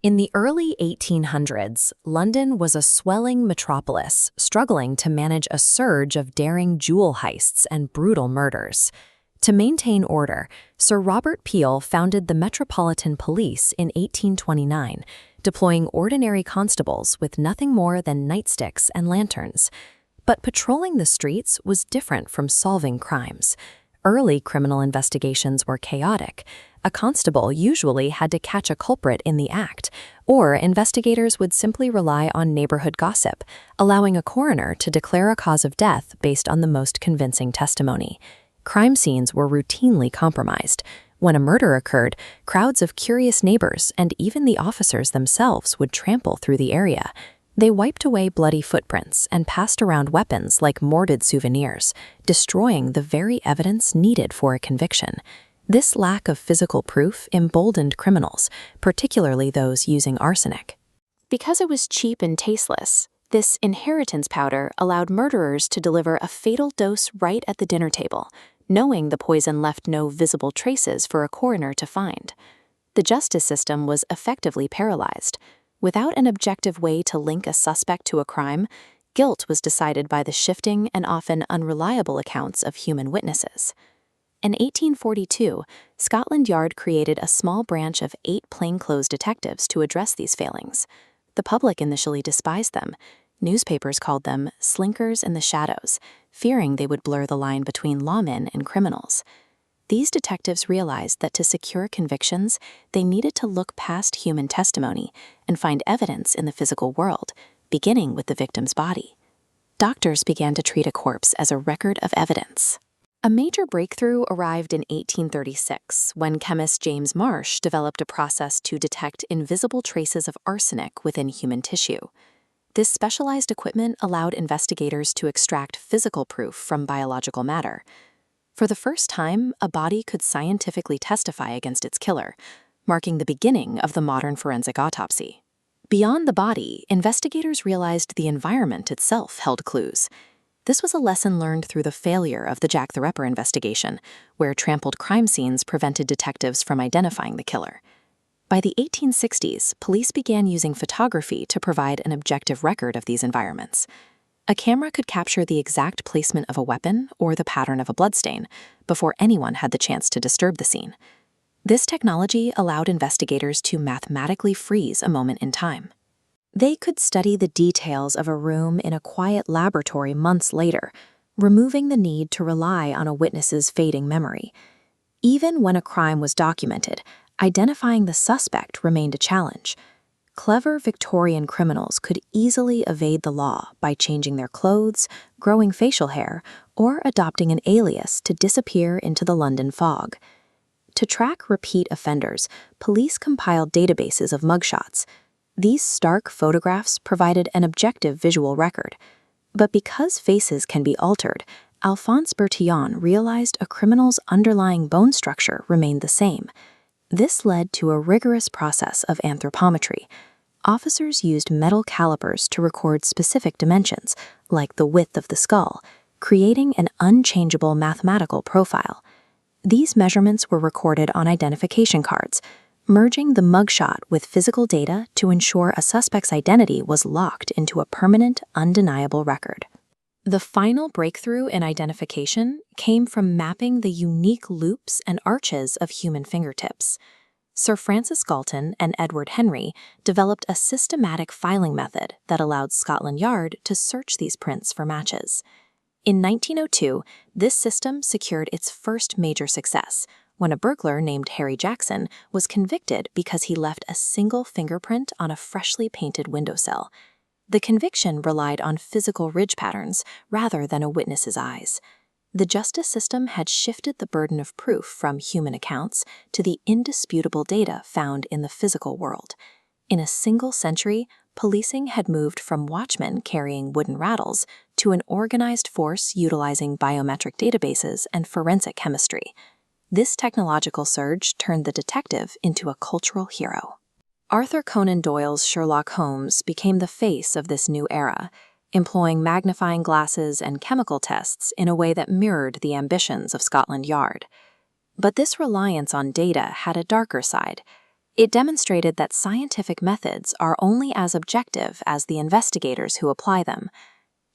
In the early 1800s, London was a swelling metropolis, struggling to manage a surge of daring jewel heists and brutal murders. To maintain order, Sir Robert Peel founded the Metropolitan Police in 1829, deploying ordinary constables with nothing more than nightsticks and lanterns. But patrolling the streets was different from solving crimes. Early criminal investigations were chaotic. A constable usually had to catch a culprit in the act, or investigators would simply rely on neighborhood gossip, allowing a coroner to declare a cause of death based on the most convincing testimony. Crime scenes were routinely compromised. When a murder occurred, crowds of curious neighbors and even the officers themselves would trample through the area. They wiped away bloody footprints and passed around weapons like morbid souvenirs, destroying the very evidence needed for a conviction. This lack of physical proof emboldened criminals, particularly those using arsenic. Because it was cheap and tasteless, this inheritance powder allowed murderers to deliver a fatal dose right at the dinner table, knowing the poison left no visible traces for a coroner to find. The justice system was effectively paralyzed. Without an objective way to link a suspect to a crime, guilt was decided by the shifting and often unreliable accounts of human witnesses. In 1842, Scotland Yard created a small branch of 8 plainclothes detectives to address these failings. The public initially despised them. Newspapers called them slinkers in the shadows, fearing they would blur the line between lawmen and criminals. These detectives realized that to secure convictions, they needed to look past human testimony and find evidence in the physical world, beginning with the victim's body. Doctors began to treat a corpse as a record of evidence. A major breakthrough arrived in 1836 when chemist James Marsh developed a process to detect invisible traces of arsenic within human tissue. This specialized equipment allowed investigators to extract physical proof from biological matter. For the first time, a body could scientifically testify against its killer, marking the beginning of the modern forensic autopsy. Beyond the body, investigators realized the environment itself held clues. This was a lesson learned through the failure of the Jack the Ripper investigation, where trampled crime scenes prevented detectives from identifying the killer. By the 1860s, police began using photography to provide an objective record of these environments. A camera could capture the exact placement of a weapon or the pattern of a bloodstain before anyone had the chance to disturb the scene. This technology allowed investigators to mathematically freeze a moment in time. They could study the details of a room in a quiet laboratory months later, removing the need to rely on a witness's fading memory. Even when a crime was documented, identifying the suspect remained a challenge. Clever Victorian criminals could easily evade the law by changing their clothes, growing facial hair, or adopting an alias to disappear into the London fog. To track repeat offenders, police compiled databases of mugshots. These stark photographs provided an objective visual record. But because faces can be altered, Alphonse Bertillon realized a criminal's underlying bone structure remained the same. This led to a rigorous process of anthropometry. Officers used metal calipers to record specific dimensions, like the width of the skull, creating an unchangeable mathematical profile. These measurements were recorded on identification cards, merging the mugshot with physical data to ensure a suspect's identity was locked into a permanent, undeniable record. The final breakthrough in identification came from mapping the unique loops and arches of human fingertips. Sir Francis Galton and Edward Henry developed a systematic filing method that allowed Scotland Yard to search these prints for matches. In 1902, this system secured its first major success when a burglar named Harry Jackson was convicted because he left a single fingerprint on a freshly painted windowsill. The conviction relied on physical ridge patterns rather than a witness's eyes. The justice system had shifted the burden of proof from human accounts to the indisputable data found in the physical world. In a single century, policing had moved from watchmen carrying wooden rattles to an organized force utilizing biometric databases and forensic chemistry. This technological surge turned the detective into a cultural hero. Arthur Conan Doyle's Sherlock Holmes became the face of this new era, employing magnifying glasses and chemical tests in a way that mirrored the ambitions of Scotland Yard. But this reliance on data had a darker side. It demonstrated that scientific methods are only as objective as the investigators who apply them.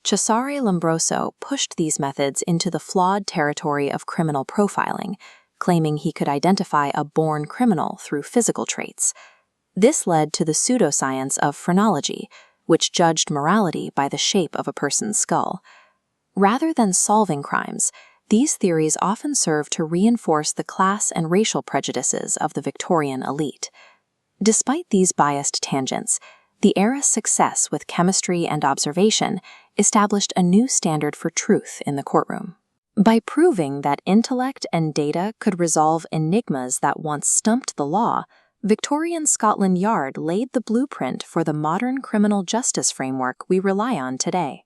Cesare Lombroso pushed these methods into the flawed territory of criminal profiling, claiming he could identify a born criminal through physical traits. This led to the pseudoscience of phrenology, which judged morality by the shape of a person's skull. Rather than solving crimes, these theories often serve to reinforce the class and racial prejudices of the Victorian elite. Despite these biased tangents, the era's success with chemistry and observation established a new standard for truth in the courtroom. By proving that intellect and data could resolve enigmas that once stumped the law, Victorian Scotland Yard laid the blueprint for the modern criminal justice framework we rely on today.